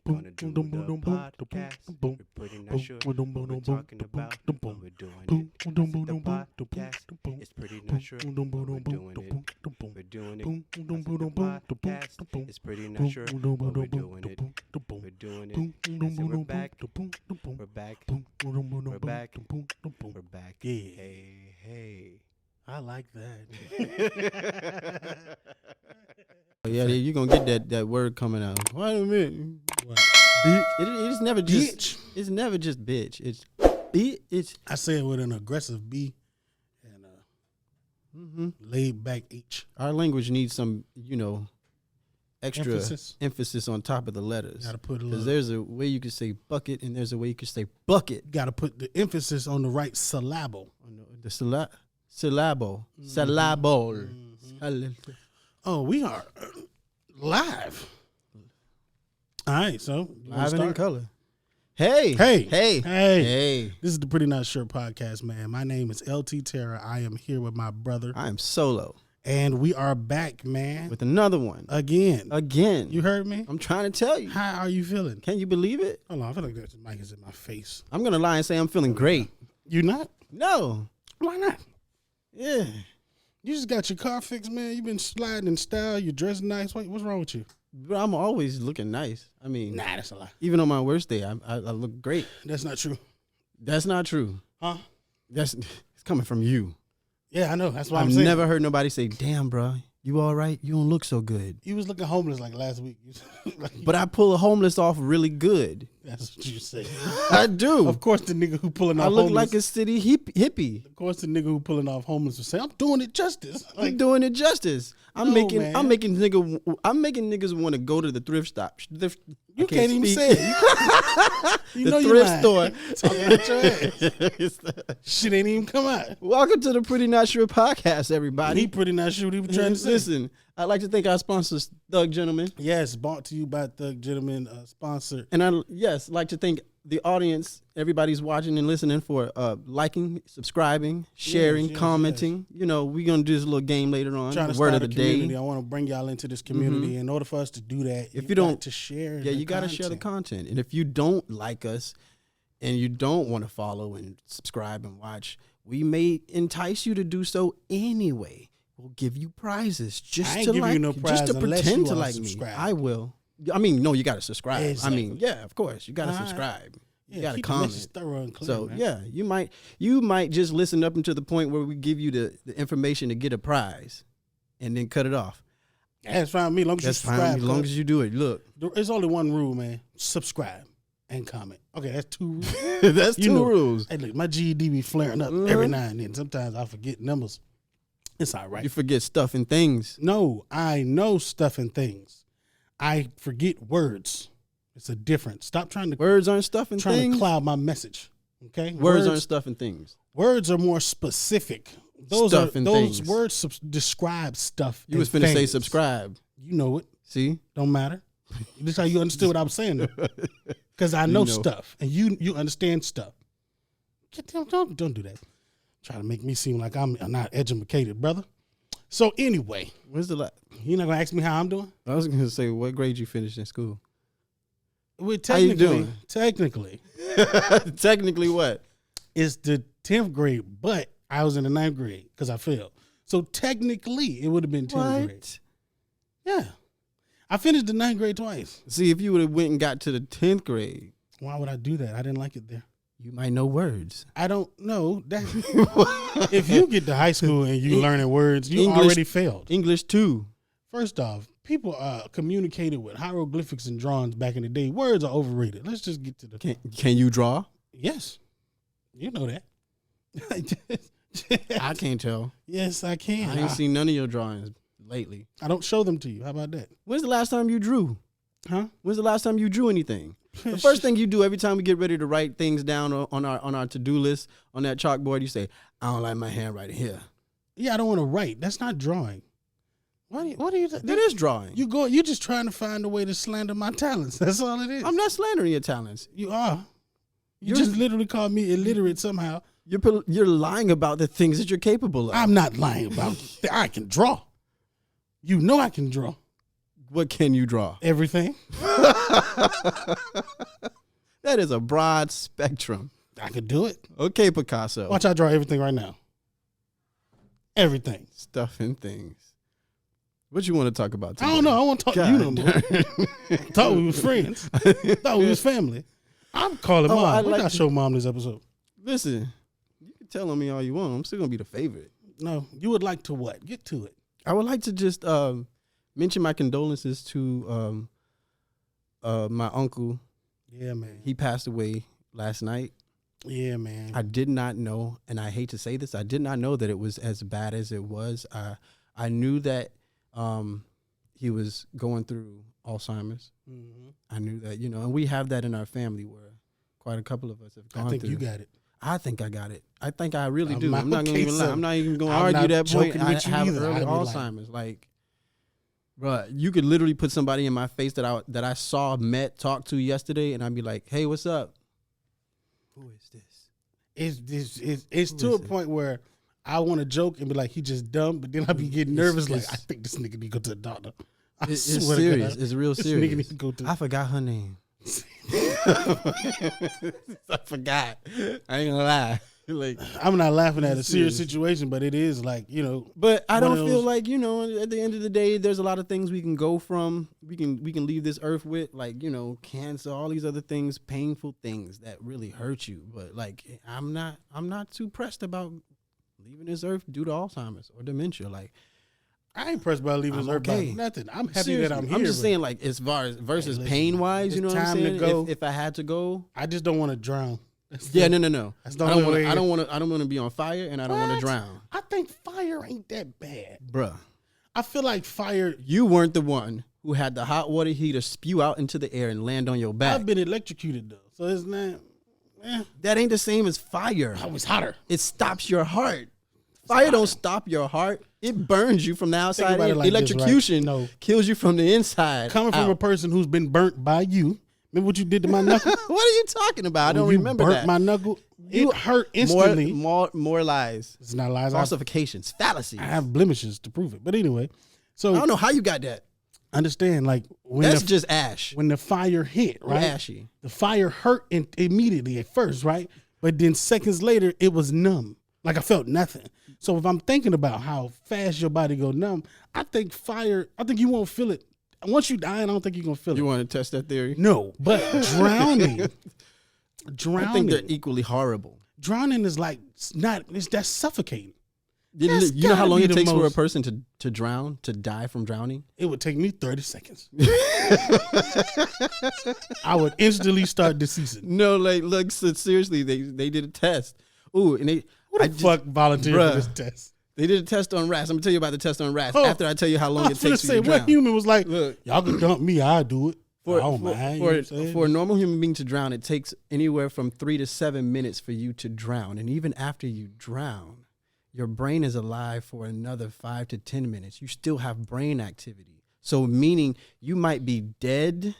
gonna do the podcast. We're pretty not sure what we're talking about, but we're doing it. I said the podcast. It's pretty not sure, but we're doing it. We're doing it. I said the podcast. It's pretty not sure, but we're doing it. We're doing it. I said we're back. We're back. We're back. We're back. Yeah. Hey, hey. I like that. Yeah, you're gonna get that word coming out. Wait a minute. What? It's never just Bitch. It's never just bitch. It's bitch. I say it with an aggressive B and a laid back H. Our language needs some, extra Emphasis. on top of the letters. Gotta put a Because little. there's a way you can say bucket and there's a way you can say bucket. Gotta put the emphasis on the right syllable. The syllable. Syllable. Oh, we are live. All right, so Live and in color. Hey. Hey. Hey. This is the Pretty Not Sure podcast, man. My name is LT Terra. I am here with my brother, I am solo and we are back, man. with another one. Again. Again. You heard me? I'm trying to tell you. How are you feeling? Can you believe it? Hold on, I feel like that mic is in my face. I'm going to lie and say I'm feeling great. You not? No. Why not? Yeah. You just got your car fixed, man. You've been sliding in style. You dressed nice. What's wrong with you? But I'm always looking nice. I mean, Nah, that's a lie. even on my worst day, I look great. That's not true. That's not true. Huh? It's coming from you. Yeah, I know. That's what I've I'm saying. never heard nobody say, "Damn, bro, you all right? You don't look so good." You was looking homeless like last week. But I pull a homeless off really good. That's what you say. I do. Of course, the nigga who pulling off I look homeless. like a city hippie. Of course, the nigga who pulling off homeless will say, "I'm doing it justice." I'm doing it justice. I'm No, making man. I'm making niggas want to go to the thrift stop. You can't even say it. You The know you thrift lying. store. Talking about your ass. Shit ain't even come out. Welcome to the Pretty Not Sure podcast, everybody. He pretty not sure what he was trying to say. Listen, I'd like to thank our sponsors, Thug Gentlemen. Yes, brought to you by Thug Gentleman, sponsor. And like to thank the audience, everybody's watching and listening for liking, subscribing, sharing, yes, commenting. You know, we're going to do this little game later on. Trying The to word start of a the community. day. I want to bring y'all into this community. In order for us to do that, If you you don't- got to share. Yeah, you got to share the content. And if you don't like us and you don't want to follow and subscribe and watch, we may entice you to do so anyway. We'll give you prizes just I ain't to giving like you no just to prize unless pretend you to are like me. subscribed. I will. I mean, no, you got to subscribe. Exactly. I mean, yeah, of course, you got to All right. subscribe. You Yeah, got to keep the comment. message thorough and clear, So man. yeah, you might just listen up until the point where we give you the information to get a prize, and then cut it off. That's fine with me. As long as That's you fine subscribe. as long as you do it. Look, There's only one rule, man. Subscribe and comment. Okay, that's 2 rules. that's You two know. rules. Hey, look, my GED be flaring up every now and then. Sometimes I forget numbers. It's all right. You forget stuff and things. No, I know stuff and things. I forget words. It's a difference. Stop trying to Words aren't stuff and trying things. to cloud my message. Okay, Words aren't stuff and things. Words are more specific. Those Stuff and those things. words describe stuff. You was and finna say things. subscribe. You know it. See, Don't matter. This is how you understood what I was saying. Because I know know. stuff and you understand stuff. Don't do that. Try to make me seem like I'm not educated, brother. So anyway, when's the last? you're not gonna ask me how I'm doing? I was gonna say, what grade you finished in school? Well, How you doing? technically, Technically, what? it's the 10th grade, but I was in the 9th grade because I failed. So technically, it would have been 10th grade. What? Yeah, I finished the 9th grade twice. See, if you would have went and got to the 10th grade, Why would I do that? I didn't like it there. you might know words. I don't know that. If you get to high school and you learning words, you English- already failed. English too. First off, people communicated with hieroglyphics and drawings back in the day. Words are overrated. Let's just get to the Can you draw? Yes, you know that. I can't tell. Yes, I can. I ain't seen none of your drawings lately. I don't show them to you. How about that? When's the last time you drew? Huh? When's the last time you drew anything? The first thing you do every time we get ready to write things down on our to-do list on that chalkboard, you say, "I don't like my handwriting here." Yeah, I don't want to write. That's not drawing. What are you? That is drawing. You're just trying to find a way to slander my talents. That's all it is. I'm not slandering your talents. You are. You You're- just literally called me illiterate somehow. You're lying about the things that you're capable of. I'm not lying about. I can draw. You know I can draw. What can you draw? Everything. That is a broad spectrum. I could do it. Okay, Picasso. Watch, I draw everything right now. Everything. Stuff and things. What you want to talk about today? I don't know. I want to talk to you no more. Thought we was friends. Thought we was family. I'm calling Mom. We got to show Mom this episode. Listen, you can tell on me all you want. I'm still going to be the favorite. No, you would like to what? Get to it. I would like to just mention my condolences to my uncle. Yeah, man. He passed away last night. Yeah, man. I did not know, and I hate to say this, I did not know that it was as bad as it was. I knew that he was going through Alzheimer's. Mm-hmm. I knew that, and we have that in our family where quite a couple of us have gone through. I think you got it. I think I got it. I think I really do. I'm not going to even lie. I'm not even going to argue that point. I have early Alzheimer's. Like, bro, you could literally put somebody in my face that I saw, met, talked to yesterday, and I'd be like, "Hey, what's up? Who is this?" It's to a point where I want to joke and be like, he just dumb, but then I be getting nervous. Like, I think this nigga need to go to the doctor. It's serious. It's real serious. Nigga need to go to. I forgot her name. I forgot. I ain't gonna lie. Like, I'm not laughing at a serious situation, but it is like, But I don't feel like, at the end of the day, there's a lot of things we can go from. We can leave this earth with, like, cancer, all these other things, painful things that really hurt you. But like, I'm not too pressed about leaving this earth due to Alzheimer's or dementia. Like, I ain't pressed by leaving this earth by nothing. I'm happy that I'm here. I'm just saying, like, as far as versus pain wise, you know what I'm saying? If I had to go, I just don't want to drown. No. That's I don't want to be on fire, and I don't want to drown. I think fire ain't that bad, bruh. I feel like fire. You weren't the one who had the hot water heater spew out into the air and land on your back. I've been electrocuted though, so it's not. That ain't the same as fire. I was hotter. It stops your heart. Fire don't stop your heart. It burns you from the outside in. Like electrocution this, right? kills you from the inside. Coming from a person who's been burnt by you. Remember what you did to my knuckle? What are you talking about? I don't remember that. You burnt my knuckle. It hurt instantly. More lies. It's not lies. Falsifications. Fallacies. I have blemishes to prove it. But anyway, so I don't know how you got that. Understand, like that's just ash. When the fire hit, right? Ashy. The fire hurt immediately at first, right? But then seconds later, it was numb. Like I felt nothing. So if I'm thinking about how fast your body go numb, I think you won't feel it. Once you die, I don't think you're going to feel it. You want to test that theory? No, but drowning. I think they're equally horrible. Drowning is like, that's suffocating. You know how long it takes for a person to drown, to die from drowning? It would take me 30 seconds. I would instantly start deceasing. No, look, so seriously, they did a test. Ooh, and Who the fuck volunteered for this test? They did a test on rats. I'm gonna tell you about the test on rats after I tell you how long it takes for you to drown. What human was like, look, y'all can dump me, I'll do it. For a normal human being to drown, it takes anywhere from 3 to 7 minutes for you to drown. And even after you drown, your brain is alive for another 5 to 10 minutes. You still have brain activity. So meaning you might be dead,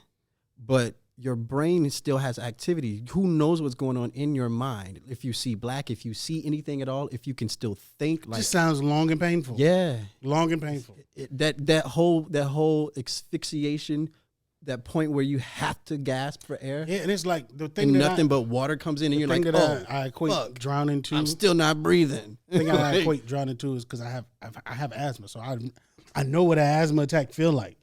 but your brain still has activity. Who knows what's going on in your mind? If you see black, if you see anything at all, if you can still think, like, just sounds long and painful. Yeah, long and painful. That whole asphyxiation, that point where you have to gasp for air. Yeah, and it's like the thing and nothing but water comes in, and you're like, oh, I equate drowning to. I'm still not breathing. The thing I equate drowning to is because I have asthma, so I know what an asthma attack feel like.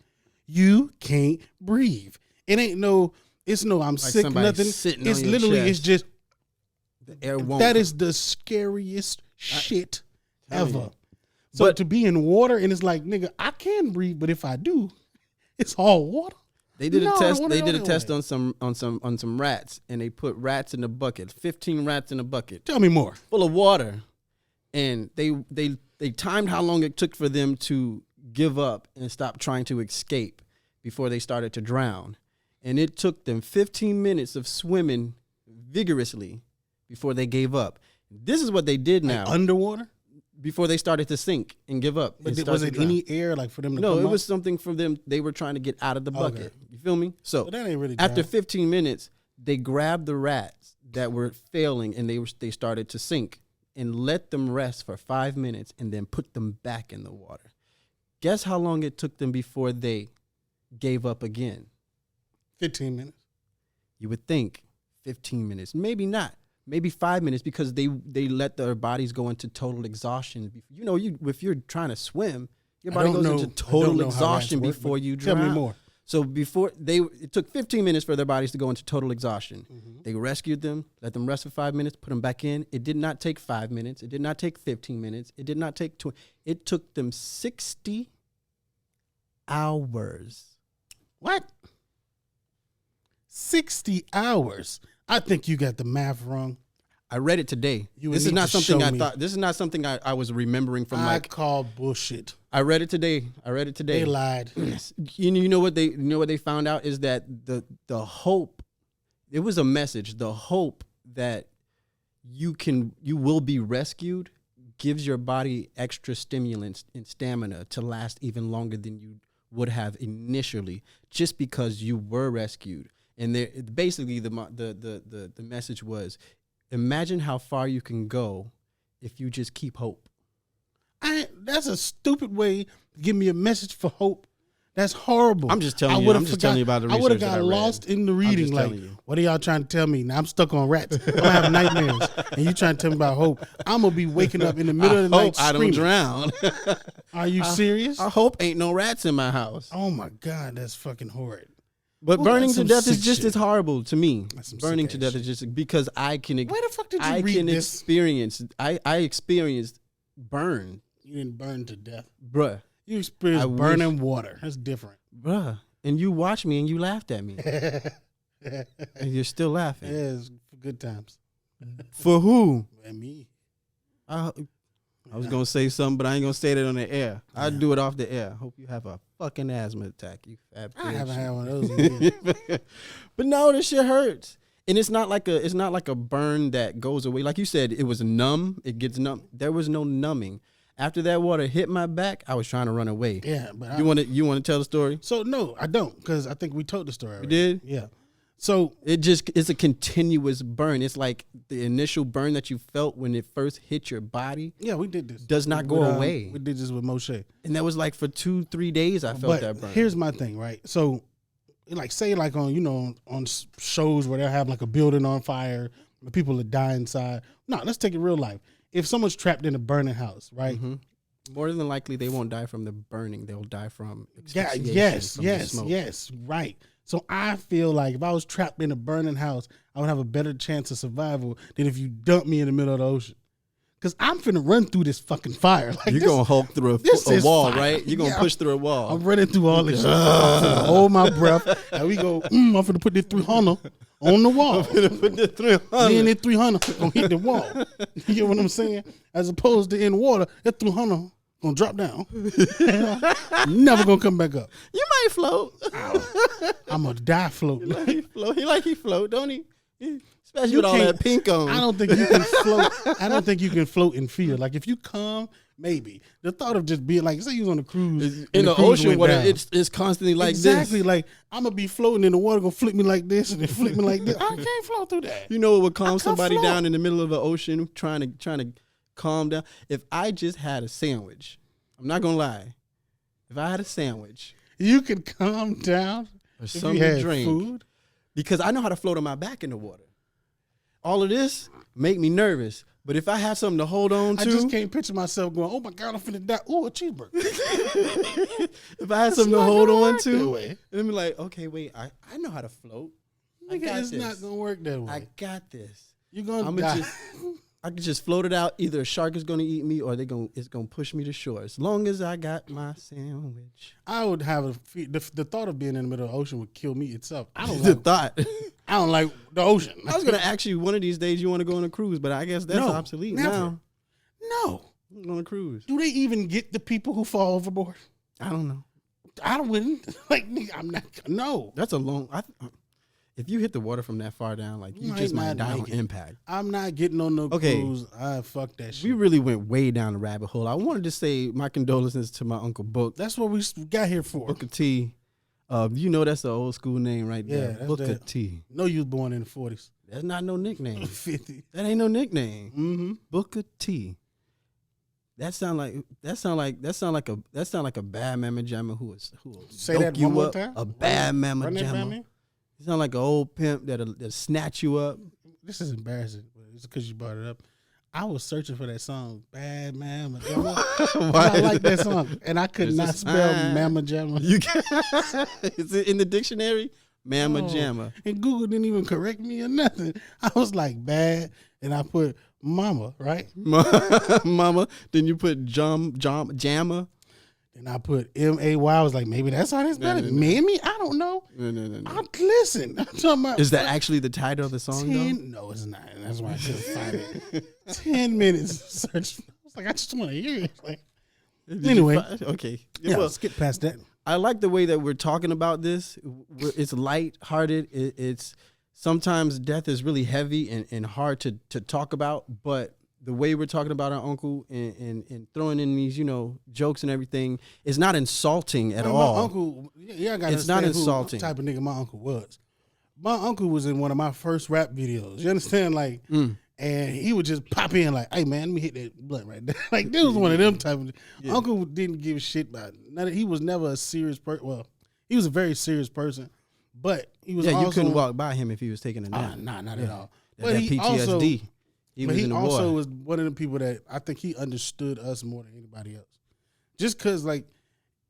You can't breathe. It ain't no. It's no, I'm like sick, nothing. It's literally, it's just, the air won't. That is the scariest shit ever. So to be in water and it's like, nigga, I can breathe, but if I do, it's all water. They did a test. They did a test on some rats, and they put rats in a bucket. 15 rats in a bucket. Tell me more. Full of water, and they timed how long it took for them to give up and stop trying to escape before they started to drown. And it took them 15 minutes of swimming vigorously before they gave up. This is what they did now. Like underwater? Before they started to sink and give up. But was it any air like for them to come No, it up? was something for them. They were trying to get out of the bucket. Okay. You feel me? So that ain't really after 15 minutes, they grabbed the rats that were failing and they started to sink and let them rest for 5 minutes and then put them back in the water. Guess how long it took them before they gave up again? 15 minutes. You would think 15 minutes, maybe not, maybe 5 minutes, because they let their bodies go into total exhaustion. You know, if you're trying to swim, your body goes into total exhaustion before you drown. Tell me more. So it took 15 minutes for their bodies to go into total exhaustion. Mm-hmm. They rescued them, let them rest for 5 minutes, put them back in. It did not take 5 minutes. It did not take 15 minutes. It did not take 20. It took them 60 hours. What? 60 hours. I think you got the math wrong. I read it today. This is not something I thought. This is not something I was remembering from I call bullshit. I read it today. They lied. You know what they found out is that the hope, it was a message. The hope that you will be rescued gives your body extra stimulants and stamina to last even longer than you would have initially, just because you were rescued. And basically the message was, imagine how far you can go if you just keep hope. That's a stupid way to give me a message for hope. That's horrible. I'm just telling you. I'm just telling you about the research. I would have got lost in the reading. Like, what are y'all trying to tell me? Now I'm stuck on rats. I'm gonna have nightmares, and you trying to tell me about hope? I'm gonna be waking up in the middle of the night screaming. I don't drown. Are you serious? I hope ain't no rats in my house. Oh my God, that's fucking horrid. But burning to death is just as horrible to me. Burning to death is just because I can. Where the fuck did you read this? Experience. I experienced burn. You didn't burn to death, bruh. You experienced burning water. That's different, bruh. And you watched me and you laughed at me, and you're still laughing. Yeah, it's good times. For who? And me. I was gonna say something, but I ain't gonna say that on the air. I'll do it off the air. Hope you have a fucking asthma attack. You fat bitch. I haven't had one of those in years. But no, this shit hurts. And it's not like a burn that goes away. Like you said, it was numb. It gets numb. There was no numbing. After that water hit my back, I was trying to run away. Yeah, but you want to tell the story? So no, I don't, because I think we told the story already. You did? Yeah. So it's a continuous burn. It's like the initial burn that you felt when it first hit your body. Yeah, we did this. Does not go away. We did this with Moshe. And that was like for 2-3 days I felt that burn. Here's my thing, right? So like say like on shows where they'll have like a building on fire, where people are dying inside. No, let's take it real life. If someone's trapped in a burning house, right? Mm-hmm. More than likely they won't die from the burning. They'll die from asphyxiation. Yes, right. So I feel like if I was trapped in a burning house, I would have a better chance of survival than if you dump me in the middle of the ocean. Because I'm finna run through this fucking fire. Like you're going to Hulk through a wall, fire. Right? You're going to push through a wall. I'm running through all this shit. I'm finna hold my breath. And we go, I'm finna put this 300 on the wall. I'm finna put this 300. Me and that 300 gonna hit the wall. You get what I'm saying? As opposed to in water, that 300 gonna drop down. Never gonna come back up. You might float. I'm gonna die floating. He like he float, don't he? Especially with all that pink on. I don't think you can float. I don't think you can float and feel. Like if you come, maybe. The thought of just being like, say you was on a cruise. In the ocean where it's constantly like exactly, this. Exactly. Like I'm gonna be floating in the water, gonna flip me like this and then flip me like this. I can't float through that. You know what would calm somebody down in the middle of the ocean trying to calm down? If I just had a sandwich. I'm not gonna lie. If I had a sandwich. You could calm down or something to drink. Food. Because I know how to float on my back in the water. All of this make me nervous. But if I have something to hold on to. I just can't picture myself going, oh my God, I'm finna die. Ooh, a cheeseburger. If I had something to hold on to, and then be like, okay, wait, I know how to float. I got this. It's not gonna work that way. I got this. You're gonna die. I can just float it out. Either a shark is gonna eat me or it's gonna push me to shore. As long as I got my sandwich. I would have the thought of being in the middle of the ocean would kill me itself. I don't like thought. I don't like the ocean. I was gonna ask you one of these days you want to go on a cruise, but I guess that's obsolete now. No, on a cruise. Do they even get the people who fall overboard? I don't know. I wouldn't. Like I'm not. No, that's a long. If you hit the water from that far down, like you just might die on impact. I'm not getting on no cruise. Fuck that shit. We really went way down the rabbit hole. I wanted to say my condolences to my Uncle Book. That's what we got here for. Booker T. You know that's the old school name right there. Yeah, Booker T. No, you was born in the 40s. That's not no nickname. 50. That ain't no nickname. Mm-hmm. Booker T. That sound like a bad mama jamma who will Say dope that you one more up. time. A bad mama Run that by jamma. me. You sound like an old pimp that'll snatch you up. This is embarrassing, but it's because you brought it up. I was searching for that song, Bad Mama Jamma. I like that song, and I could not spell Mama Jamma. You is it in the dictionary? Mama jamma. And Google didn't even correct me or nothing. I was like, bad, and I put mama, right? Mama. Then you put jamma. And I put M-A-Y. I was like, maybe that's how they spell it. Mammy? I don't know. No. Listen. I'm talking about. Is that actually the title of the song, though? No, it's not. And that's why I couldn't find it. 10 minutes search. I was like, I just want to hear it. Like, anyway. Okay. Yeah, Well, skip past that. I like the way that we're talking about this. It's lighthearted. It's sometimes death is really heavy and hard to talk about, but the way we're talking about our uncle and throwing in these, jokes and everything is not insulting at all. My uncle, I got it's not insulting. What type of nigga my uncle was. My uncle was in one of my first rap videos. You understand? Like, and he would just pop in like, hey, man, let me hit that blunt right there. Like, this was one of them type of. Yeah. Uncle didn't give a shit about it. He was never a serious person. Well, he was a very serious person, but he was also. You couldn't walk by him if he was taking a nap. Nah, not at all. But that PTSD. He also was one of the people that I think he understood us more than anybody else. Just because, like,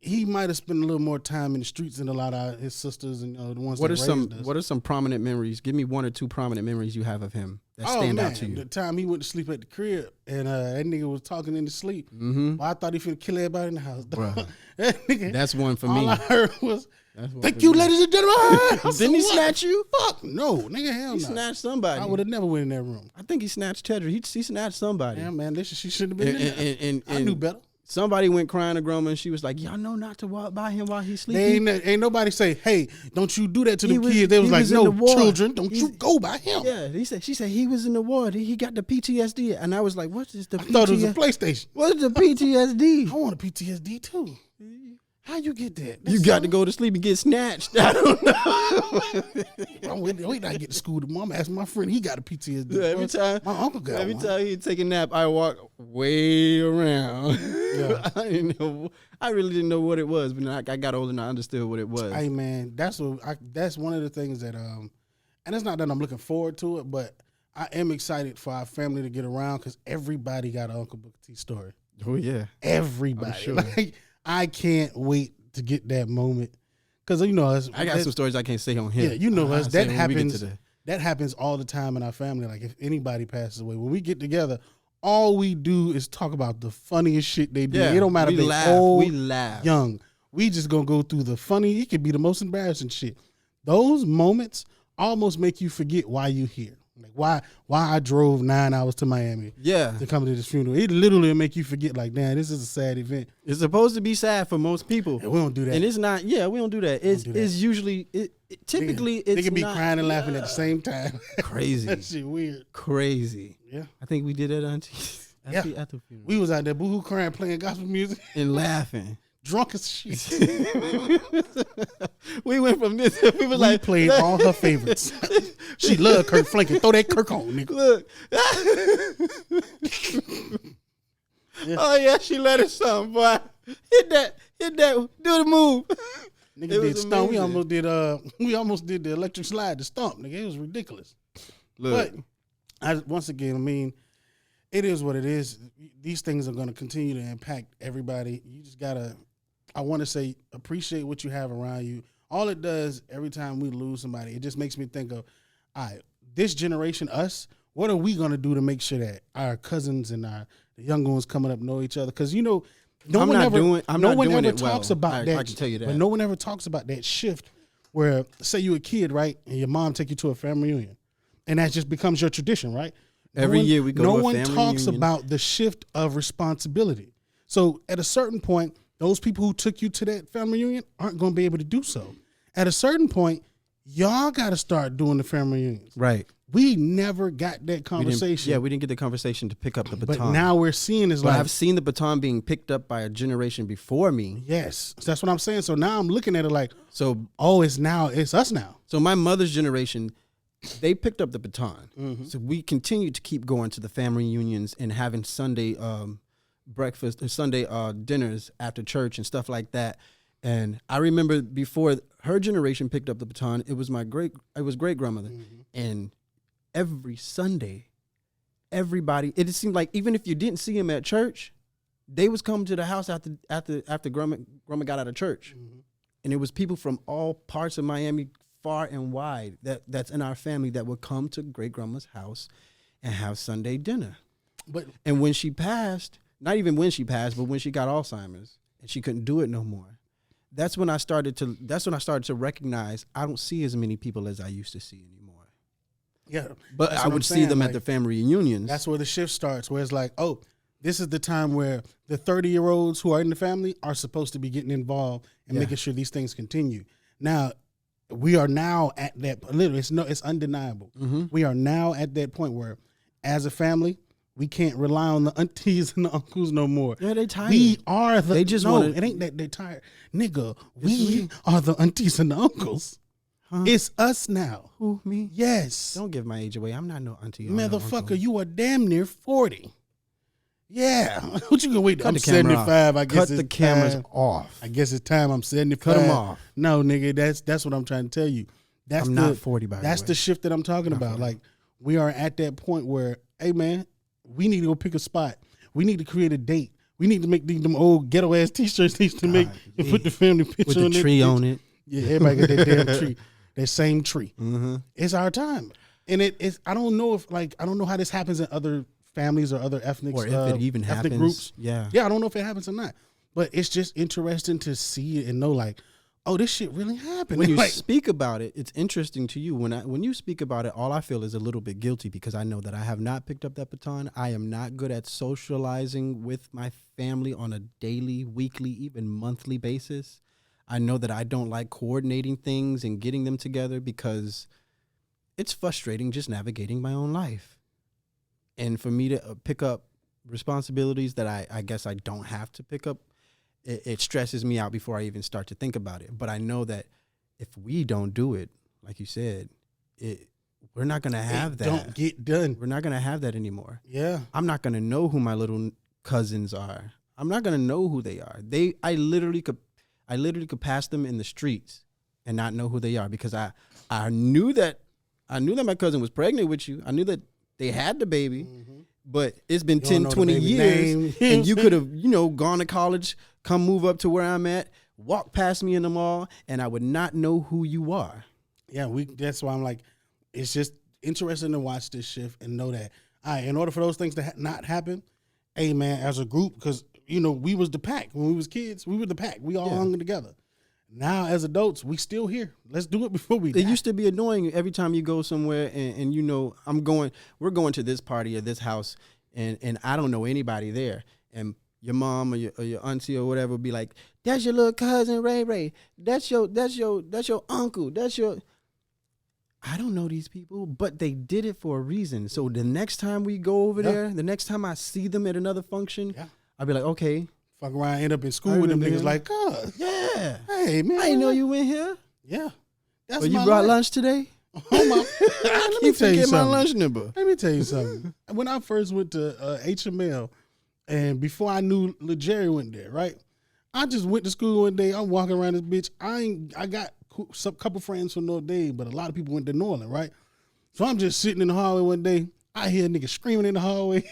he might have spent a little more time in the streets than a lot of his sisters and the ones that raised us. What are some prominent memories? Give me one or two prominent memories you have of him that stand out to you. The time he went to sleep at the crib and that nigga was talking in his sleep. Mm-hmm. Well, I thought he finna kill everybody in the house. That nigga, that's one for me. All I heard was, thank you, ladies and gentlemen. Didn't he snatch you? Fuck no, nigga, hell no. He snatched somebody. I would have never went in that room. I think he snatched Tedra. He snatched somebody. Yeah, man, she shouldn't have been in there. I knew better. Somebody went crying to grandma and she was like, y'all know not to walk by him while he's sleeping. Ain't nobody say, hey, don't you do that to the kids. They was like, no, children, don't you go by him. Yeah, she said he was in the ward. He got the PTSD. And I was like, what is the PTSD? I thought it was a PlayStation. What is the PTSD? I want a PTSD too. How you get that? You got to go to sleep and get snatched. I don't know. I'm waiting till I get to school tomorrow. I'm asking my friend. He got a PTSD. Yeah, every time my uncle got every one. time he'd take a nap, I walk way around. Yeah. I really didn't know what it was, but I got older and I understood what it was. Hey man, that's one of the things that and it's not that I'm looking forward to it, but I am excited for our family to get around because everybody got an Uncle Booker T story. Oh yeah, everybody. Sure. Like, I can't wait to get that moment because us. I got some stories I can't say on here. Yeah, us. That happens. That happens all the time in our family. Like if anybody passes away, when we get together, all we do is talk about the funniest shit they do. It don't matter if they old, we laugh, young. We just gonna go through the funny. It could be the most embarrassing shit. Those moments almost make you forget why you here. Like why I drove 9 hours to Miami to come to this funeral. It literally make you forget, like, damn, this is a sad event. It's supposed to be sad for most people. And we don't do that. And it's not, we don't do that. It's usually, typically, they can be crying and laughing at the same time. Crazy. That shit weird. Crazy. Yeah. I think we did that at the funeral. We was out there boohoo crying, playing gospel music. And laughing. Drunk as shit. We went from this. We played all her favorites. She loved Kirk Franklin. Throw that Kirk on, nigga. Look. Oh yeah, she let us something, boy. Hit that, do the move. Nigga did stomp. We almost did the electric slide to stomp, nigga. It was ridiculous. Look. But once again, it is what it is. These things are gonna continue to impact everybody. You just gotta, I want to say, appreciate what you have around you. All it does every time we lose somebody, it just makes me think of, all right, this generation, us, what are we going to do to make sure that our cousins and the younger ones coming up know each other? Because, no one ever talks about that. I can tell you that. But no one ever talks about that shift where, say you're a kid, right, and your mom take you to a family reunion, and that just becomes your tradition, right? Every year we go to a family reunion. No one talks about the shift of responsibility. So at a certain point, those people who took you to that family reunion aren't going to be able to do so. At a certain point, y'all got to start doing the family reunions. Right. We never got that conversation. We didn't get the conversation to pick up the baton. But now we're seeing is I've seen the baton being picked up by a generation before me. Yes, that's what I'm saying. So now I'm looking at it like, it's us now. So my mother's generation, they picked up the baton. Mm-hmm. So we continued to keep going to the family reunions and having Sunday breakfast or Sunday dinners after church and stuff like that. And I remember before her generation picked up the baton, it was great grandmother. And every Sunday, everybody, it seemed like even if you didn't see him at church, they was coming to the house after grandma got out of church. And it was people from all parts of Miami, far and wide, that's in our family that would come to great grandma's house and have Sunday dinner. And when she passed, not even when she passed, but when she got Alzheimer's and she couldn't do it no more, that's when I started to recognize I don't see as many people as I used to see anymore. Yeah. But I would see them at the family reunions. That's where the shift starts, where it's like, oh, this is the time where the 30-year-olds who are in the family are supposed to be getting involved and making sure these things continue. Now, we are now at that, literally, it's undeniable. We are now at that point where, as a family, we can't rely on the aunties and the uncles no more. Yeah, they tired. We are the. They just it ain't that they tired, nigga. We are the aunties and the uncles. Huh? It's us now. Who, me? Yes. Don't give my age away. I'm not no auntie. Motherfucker, you are damn near 40. Yeah. What you gonna wait? Cut I'm the camera 75. off. I guess Cut the cameras off. I guess it's time. I'm 75. Cut them off. No, nigga, that's what I'm trying to tell you. I'm not 40 by the way. That's the shift that I'm talking about. 40. Like, we are at that point where, hey man, we need to go pick a spot. We need to create a date. We need to make them old ghetto ass t-shirts they used to make and put the family picture with the tree on it. Yeah, everybody got that damn tree. That same tree. It's our time. And it's I don't know how this happens in other families or other ethnic or if it even ethnic happens. Groups. Yeah. I don't know if it happens or not. But it's just interesting to see it and know, like, oh, this shit really happened. When you like, speak about it, it's interesting to you. When you speak about it, all I feel is a little bit guilty because I know that I have not picked up that baton. I am not good at socializing with my family on a daily, weekly, even monthly basis. I know that I don't like coordinating things and getting them together because it's frustrating just navigating my own life. And for me to pick up responsibilities that I guess I don't have to pick up, it stresses me out before I even start to think about it. But I know that if we don't do it, like you said, we're not going to have that. Don't get done. We're not going to have that anymore. Yeah. I'm not going to know who my little cousins are. I'm not going to know who they are. I literally could pass them in the streets and not know who they are because I knew that my cousin was pregnant with you. I knew that they had the baby. But it's been 10, 20 years, and you could have, gone to college, come move up to where I'm at, walk past me in the mall, and I would not know who you are. Yeah, that's why I'm like, it's just interesting to watch this shift and know that, all right, in order for those things to not happen, hey, man, as a group, because, we was the pack. When we was kids, we were the pack. We all hung together. Now, as adults, we still here. Let's do it before we die. It used to be annoying every time you go somewhere and we're going to this party or this house and I don't know anybody there. And your mom or your auntie or whatever would be like, that's your little cousin Ray Ray. That's your uncle. I don't know these people, but they did it for a reason. So the next time we go over there, the next time I see them at another function, I'll be like, okay. Fuck around, end up in school with them niggas like, God. Yeah. Hey, man. I didn't know you went here. Yeah. That's you brought lunch today? Oh, my. Let me tell you something. My lunch number. Let me tell you something. When I first went to HML, and before I knew Lil Jerry went there, right? I just went to school one day. I'm walking around this bitch. I got a couple friends from North Dade, but a lot of people went to Norland, right? So I'm just sitting in the hallway one day. I hear a nigga screaming in the hallway.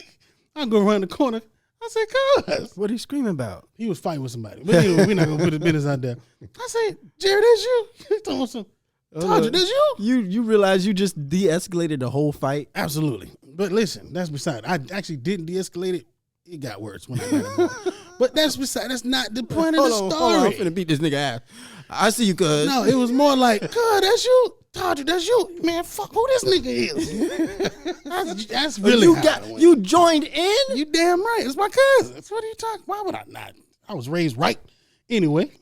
I go around the corner. I said, cuz. What he screaming about? He was fighting with somebody. But anyway, we're not going to put his business out there. I said, Jerry, that's you? He told me some. Told you, that's you? You realize you just de-escalated the whole fight? Absolutely. But listen, that's beside. I actually didn't de-escalate it. It got worse when I got involved. But that's not the point of the story. Hold on, I'm finna beat this nigga ass. I see you, cuz. No, it was more like, cuz, that's you. Told you, that's you. Man, fuck who this nigga is. That's really you joined in? You damn right. It's my cousin. What are you talking? Why would I not? I was raised right. Anyway,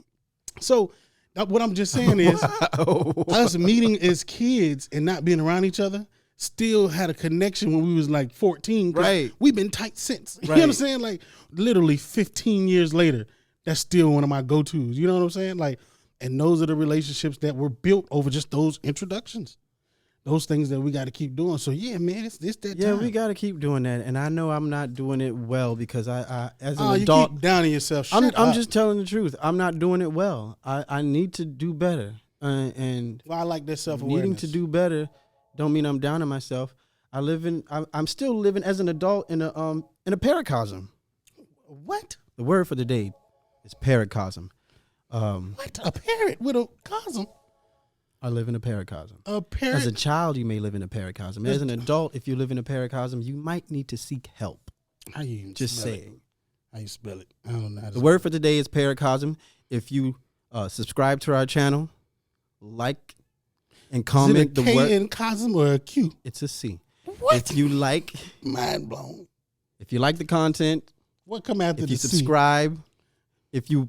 so what I'm just saying is us meeting as kids and not being around each other still had a connection when we was like 14. Right. We've been tight since. You right. know what I'm saying? Like literally 15 years later, that's still one of my go-tos. You know what I'm saying? Like, and those are the relationships that were built over just those introductions. those things that we got to keep doing. So yeah, man, it's that Yeah, time. we got to keep doing that. And I know I'm not doing it well because I as an you adult, keep downing yourself. I'm just telling the truth. I'm not doing it well. I need to do better. And Well, I like that self-awareness. needing to do better don't mean I'm down on myself. I'm still living as an adult in a paracosm. What? The word for the day is paracosm. What? A parrot with a cosm? I live in a paracosm. A parrot? As a child, you may live in a paracosm. As an adult, if you live in a paracosm, you might need to seek help. How you even Just spell saying. it? How you spell it? I don't know how to The word for today is paracosm. If you subscribe to our channel, like and comment Is it a the K word. in cosm or a Q? It's a C. What? If you like Mind blown. the content, What come after if the you C? subscribe, if you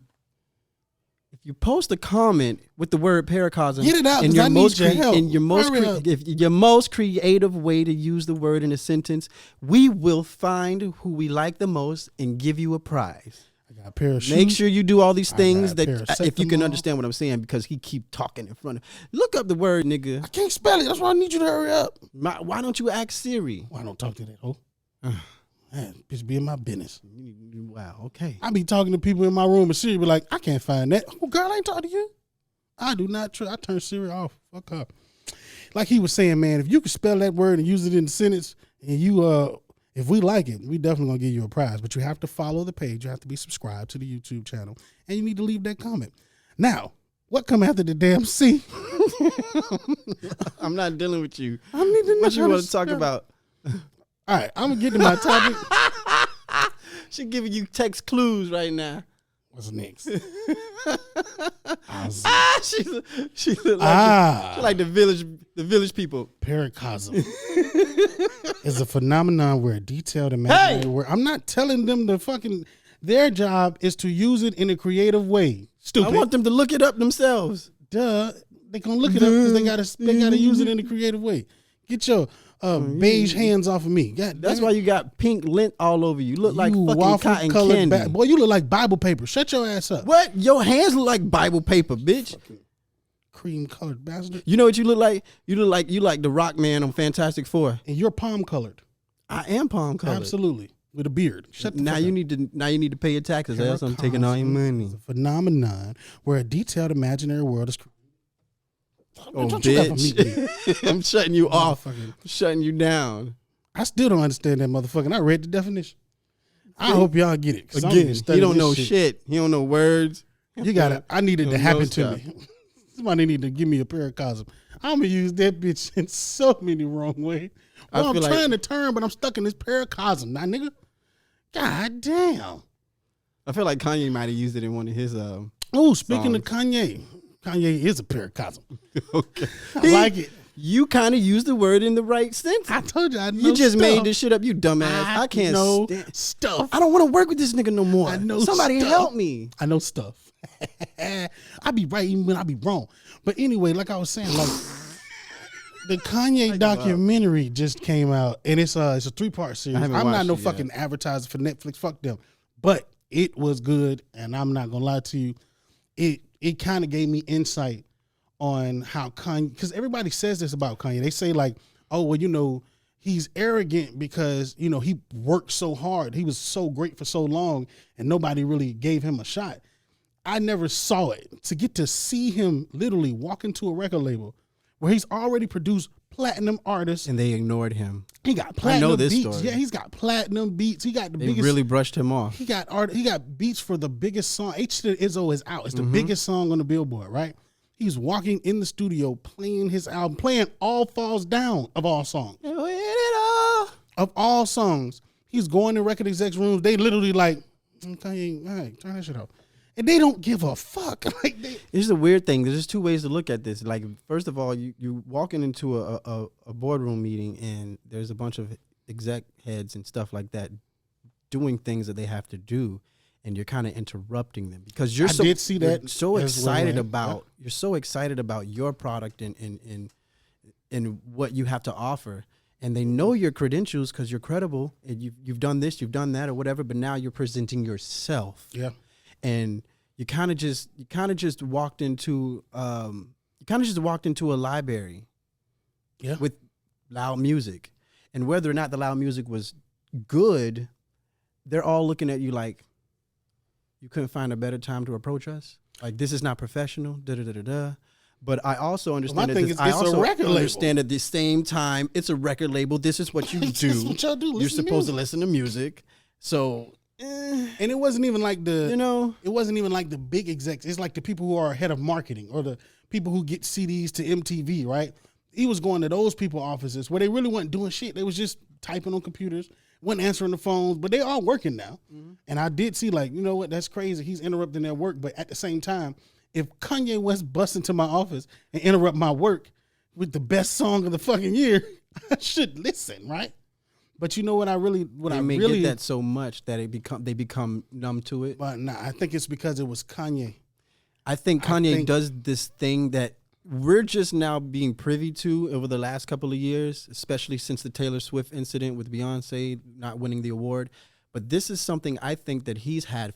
post a comment with the word paracosm, Get it out, in 'cause your I need most your help. in your most Hurry up. if your most creative way to use the word in a sentence, we will find who we like the most and give you a prize. I got a pair of shoes. Make sure you do all these I things got a that pair of if you can Sycamore. understand what I'm saying, because he keep talking in front of. Look up the word, nigga. I can't spell it. That's why I need you to hurry up. Why don't you ask Siri? Why don't talk to that hoe? Man, bitch, be in my business. Wow. Okay. I be talking to people in my room and Siri be like, I can't find that. Oh, girl, I ain't talking to you. I do not I turn Siri off. Fuck her. Like he was saying, man, if you can spell that word and use it in the sentence, and you if we like it, we definitely gonna give you a prize. But you have to follow the page. You have to be subscribed to the YouTube channel, and you need to leave that comment. Now, what come after the damn C? I'm not dealing with you. I need to know What you how want to talk spell it. about? All right, I'm gonna get to my topic. She's giving you text clues right now. What's next? She look like the village people. Paracosm is a phenomenon where a detailed imaginary word. I'm not telling them to fucking. Their job is to use it in a creative way. Stupid. I want them to look it up themselves. Duh. They gonna look it up because they gotta use it in a creative way. Get your beige hands off of me. God, That's why you got pink lint all over you. You look like you fucking cotton candy. boy, you look like Bible paper. Shut your ass up. What? Your hands look like Bible paper, bitch. Cream colored bastard. You know what you look like? You like the Rock Man on Fantastic Four. And you're palm colored. I am palm colored. Absolutely. With a beard. Shut the Now fuck you up. need to pay your taxes, else I'm taking all your money. It's a phenomenon where a detailed imaginary world is. Oh, Don't you ever bitch. meet me. I'm shutting you off. Motherfucker. Shutting you down. I still don't understand that motherfucker. And I read the definition. I hope y'all get it. 'Cause I'm Again, gonna study he don't this know shit. He don't know words. You got it. I needed to Don't happen know to me. Somebody need to give me a paracosm. I'm gonna use that bitch in so many wrong ways. Well, I'm feel like- trying to turn, but I'm stuck in this paracosm. Now, nigga. God damn. I feel like Kanye might have used it in one of his. Oh, speaking of Kanye, Kanye is a paracosm. Okay. I like it. You kind of used the word in the right sentence. I told you I know You just stuff. made this shit up, you dumbass. I can't know stand. stuff. I don't want to work with this nigga no more. I know Somebody stuff. help me. I know stuff. I be right even when I be wrong. But anyway, like I was saying, like the Kanye documentary just came out, and it's a 3-part series. haven't I'm not watched no it yet. fucking advertiser for Netflix. Fuck them. But it was good, and I'm not gonna lie to you. It kind of gave me insight on how Kanye, because everybody says this about Kanye. They say like, oh well, you know, he's arrogant because you know he worked so hard. He was so great for so long, and nobody really gave him a shot. I never saw it. To get to see him literally walk into a record label where he's already produced platinum artists. And they ignored him. He got platinum I know this beats. story. Yeah, he's got platinum beats. He got the They biggest. really brushed him off. He got art. He got beats for the biggest song. H to the Izzo is out. It's the biggest song on the Billboard, right? He's walking in the studio playing his album, playing All Falls Down of all songs. Of all songs, he's going to record execs rooms. They literally like, okay, all right, turn that shit off. And they don't give a fuck. Like It's a weird thing. There's two ways to look at this. Like, first of all, you walking into a boardroom meeting and there's a bunch of exec heads and stuff like that doing things that they have to do, and you're kind of interrupting them because you're did see that you're so as well, excited yeah. about you're so excited about your product and what you have to offer. And they know your credentials because you're credible and you've done this, you've done that, or whatever. But now you're presenting yourself. Yeah. And you kind of just walked into a library, with loud music. And whether or not the loud music was good, they're all looking at you like, you couldn't find a better time to approach us? Like, this is not professional, da-da-da-da-da. But I also understand at the same time, it's a record label. This is what you do. This is what y'all do. You're supposed to listen to music. So, and it wasn't even like it wasn't even like the big execs. It's like the people who are head of marketing or the people who get CDs to MTV, right? He was going to those people offices where they really weren't doing shit. They was just typing on computers, wasn't answering the phones, but they all working now. Mm-hmm. And I did see like, you know what, that's crazy. He's interrupting their work. But at the same time, if Kanye West busts into my office and interrupt my work with the best song of the fucking year, I should listen, right? But you know what they get that so much that they become numb to it. But nah, I think it's because it was Kanye. I think Kanye does this thing that we're just now being privy to over the last couple of years, especially since the Taylor Swift incident with Beyonce not winning the award. But this is something I think that he's had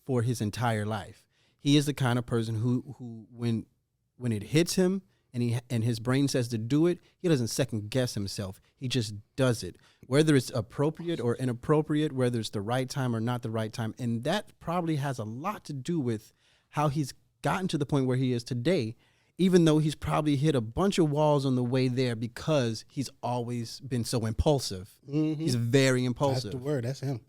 for his entire life. He is the kind of person who when it hits him and his brain says to do it, he doesn't second guess himself. He just does it, whether it's appropriate or inappropriate, whether it's the right time or not the right time. And that probably has a lot to do with how he's gotten to the point where he is today, even though he's probably hit a bunch of walls on the way there because he's always been so impulsive. Mm-hmm. He's very impulsive. That's the word. That's him.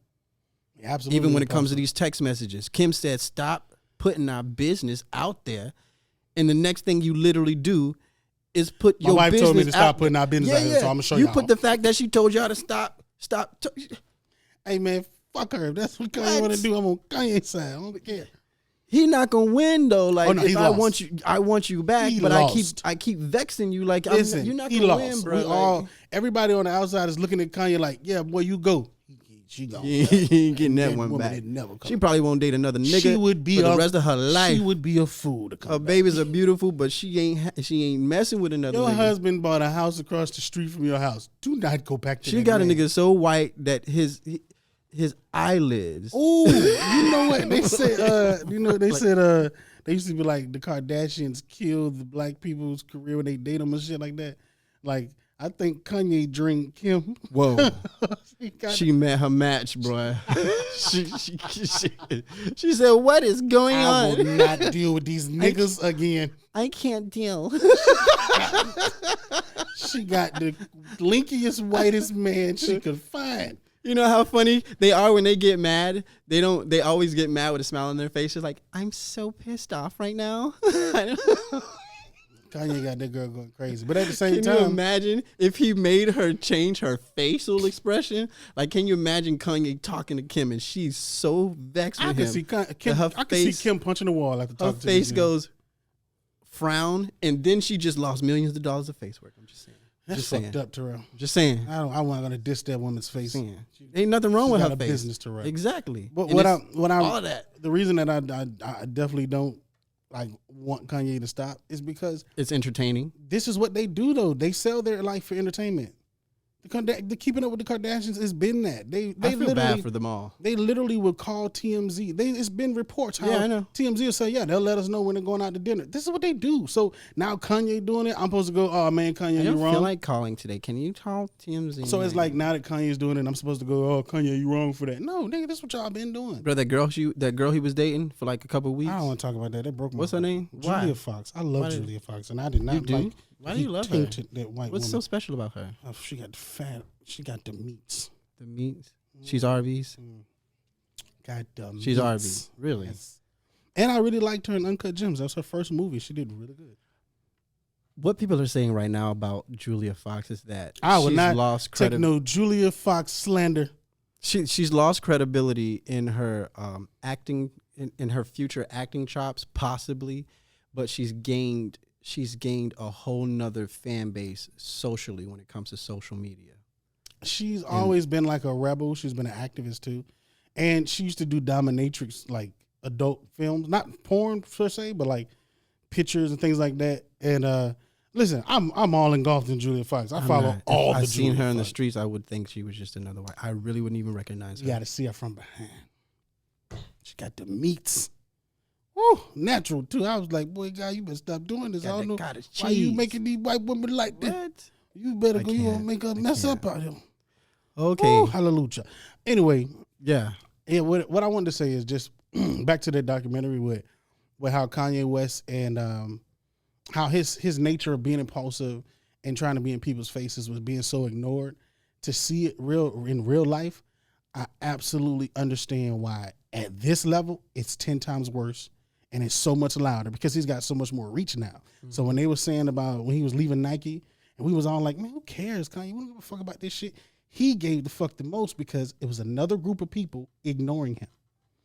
Absolutely. Even when it comes to these text messages, Kim said, stop putting our business out there. And the next thing you literally do is put your business out. My wife told me to stop putting our business out there, so I'm going to show you. You put the fact that she told y'all to stop. Hey, man, fuck her. If that's what Kanye want to do, I'm on Kanye's side. I don't care. He not gonna win though. Like if I want you back, he but lost. I keep vexing you. Like listen, you're not gonna win, bro. Everybody on the outside is looking at Kanye like, yeah, boy, you go. She gone. He ain't getting that one back. She probably won't date another nigga. She would be for the rest of her life. She would be a fool to come Her back. babies are beautiful, but she ain't messing with another. Your nigga. husband bought a house across the street from your house. Do not go back to. She got a nigga so white that his eyelids. Ooh, you know what they said? They used to be like the Kardashians killed the black people's career when they date them and shit like that. Like I think Kanye drink Kim. Whoa, she met her match, bro. she said, "What is going on? I will not deal with these niggas again. I can't deal." She got the linkiest, whitest man she could find. You know how funny they are when they get mad? They always get mad with a smile on their face. It's like, I'm so pissed off right now. Kanye got that girl going crazy. But at the same time. Can you imagine if he made her change her facial expression? Like, can you imagine Kanye talking to Kim and she's so vexed with him? I can see Kim punching the wall after talking to him. Her face goes, frown, and then she just lost millions of dollars of face work. I'm just saying. That's fucked up, Terrell. Just saying. I'm not gonna diss that woman's face. Ain't nothing wrong with her face. Business to run. Exactly. But all that. The reason that I definitely don't like want Kanye to stop is because it's entertaining. This is what they do though. They sell their life for entertainment. The Keeping Up with the Kardashians has been that. I feel bad for them all. They literally will call TMZ. It's been reports how I know. TMZ will say, they'll let us know when they're going out to dinner. This is what they do. So now Kanye doing it, I'm supposed to go, oh man, Kanye, you wrong. I feel like calling today. Can you call TMZ? So it's like now that Kanye's doing it, I'm supposed to go, oh Kanye, you wrong for that. No, nigga, this is what y'all been doing. Bro, that girl he was dating for like a couple of weeks. I don't want to talk about that. That broke my heart. What's her name? Julia Fox. I love Julia Fox, and I did not like. Why do you love her? That white What's woman. so special about her? Oh, she got the fat. She got the meats. The meats. She's Arby's. Got the meats. She's Arby's. Really? Yes. And I really liked her in Uncut Gems. That was her first movie. She did really good. What people are saying right now about Julia Fox is that I would she's not lost take no Julia Fox slander. She's lost credibility in her acting, in her future acting chops, possibly, but she's gained a whole nother fan base socially when it comes to social media. She's always been like a rebel. She's been an activist too. And she used to do dominatrix, like adult films, not porn per se, but like pictures and things like that. And listen, I'm all engulfed in Julia Fox. I follow all the Julia Fox. I've seen her in the streets, I would think she was just another white. I really wouldn't even recognize her. You got to see her from behind. She got the meats. Woo, natural too. I was like, boy, guy, you better stop doing this. I don't know why you making these white women like this. What? You better go. You gonna make a mess up out here. Okay. Woo, hallelujah. Anyway, Yeah. What I wanted to say is just back to that documentary with how Kanye West and how his nature of being impulsive and trying to be in people's faces was being so ignored. To see it in real life, I absolutely understand why at this level it's 10 times worse and it's so much louder because he's got so much more reach now. Mm-hmm. So when they were saying about when he was leaving Nike and we was all like, man, who cares, Kanye? We don't give a fuck about this shit. He gave the fuck the most because it was another group of people ignoring him.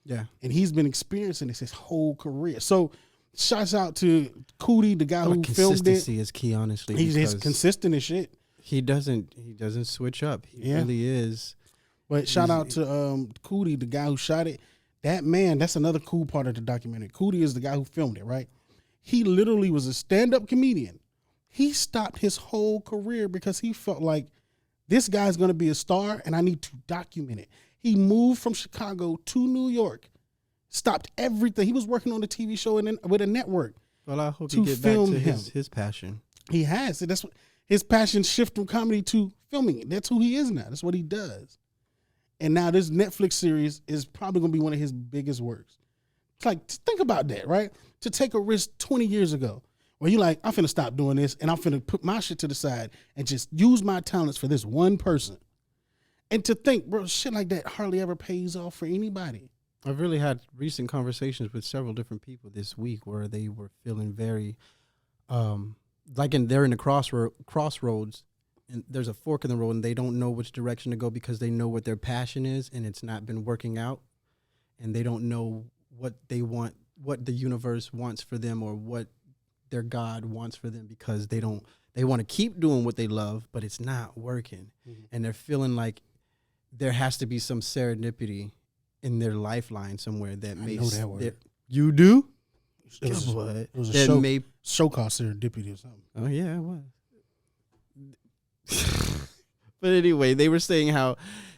Yeah. And he's been experiencing this his whole career. So shouts out to Cootie, the guy who filmed it. Consistency is key, honestly. He's consistent as shit. He doesn't switch up. He really is. But shout out to Cootie, the guy who shot it. That man, that's another cool part of the documentary. Cootie is the guy who filmed it, right? He literally was a stand-up comedian. He stopped his whole career because he felt like this guy's going to be a star and I need to document it. He moved from Chicago to New York, stopped everything. He was working on a TV show and with a network. Well, I hope he get back to his passion. He has. That's what his passion shift from comedy to filming. That's who he is now. That's what he does. And now this Netflix series is probably going to be one of his biggest works. It's like, think about that, right? To take a risk 20 years ago where you're like, I'm finna stop doing this and I'm finna put my shit to the side and just use my talents for this one person. And to think, bro, shit like that hardly ever pays off for anybody. I've really had recent conversations with several different people this week where they were feeling very, they're in the crossroads. And there's a fork in the road and they don't know which direction to go because they know what their passion is and it's not been working out and they don't know what they want, what the universe wants for them or what their God wants for them because they want to keep doing what they love, but it's not working. Mm-hmm. And they're feeling like there has to be some serendipity in their lifeline somewhere that I know that word. You do? It was a show called Serendipity or something. Oh yeah, it was. But anyway, they were saying how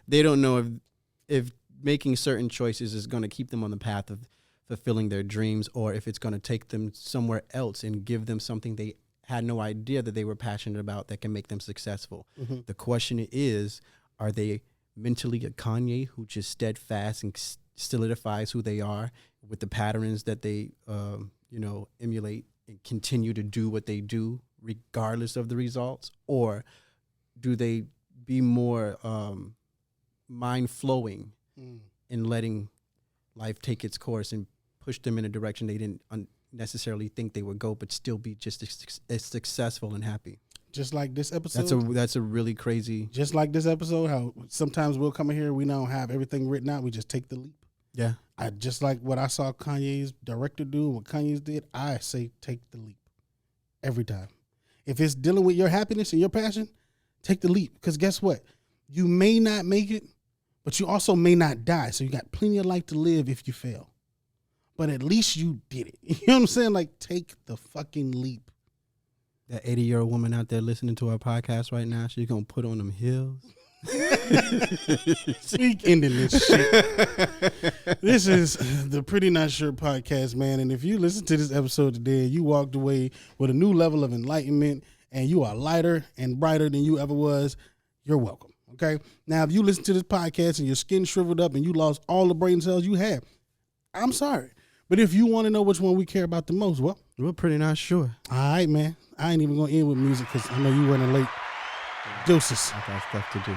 they don't know if making certain choices is going to keep them on the path of fulfilling their dreams or if it's going to take them somewhere else and give them something they had no idea that they were passionate about that can make them successful. Mm-hmm. The question is, are they mentally a Kanye who just steadfast and solidifies who they are with the patterns that they emulate and continue to do what they do regardless of the results? Or do they be more mind flowing and letting life take its course and push them in a direction they didn't necessarily think they would go, but still be just as successful and happy? Just like this episode. That's a really crazy. Just like this episode, how sometimes we'll come in here, we don't have everything written out, we just take the leap. Yeah. I just like what I saw Kanye's director do, what Kanye's did, I say take the leap every time. If it's dealing with your happiness and your passion, take the leap. Because guess what? You may not make it, but you also may not die. So you got plenty of life to live if you fail. But at least you did it. You know what I'm saying? Like, take the fucking leap. That 80-year-old woman out there listening to our podcast right now, she's going to put on them heels. We ending this shit. This is the Pretty Not Sure podcast, man. And if you listen to this episode today, you walked away with a new level of enlightenment and you are lighter and brighter than you ever was, you're welcome. Okay. Now, if you listen to this podcast and your skin shriveled up and you lost all the brain cells you had, I'm sorry. But if you want to know which one we care about the most, well, we're pretty not sure. All right, man. I ain't even going to end with music because I know you running late. Deuces. I got stuff to do.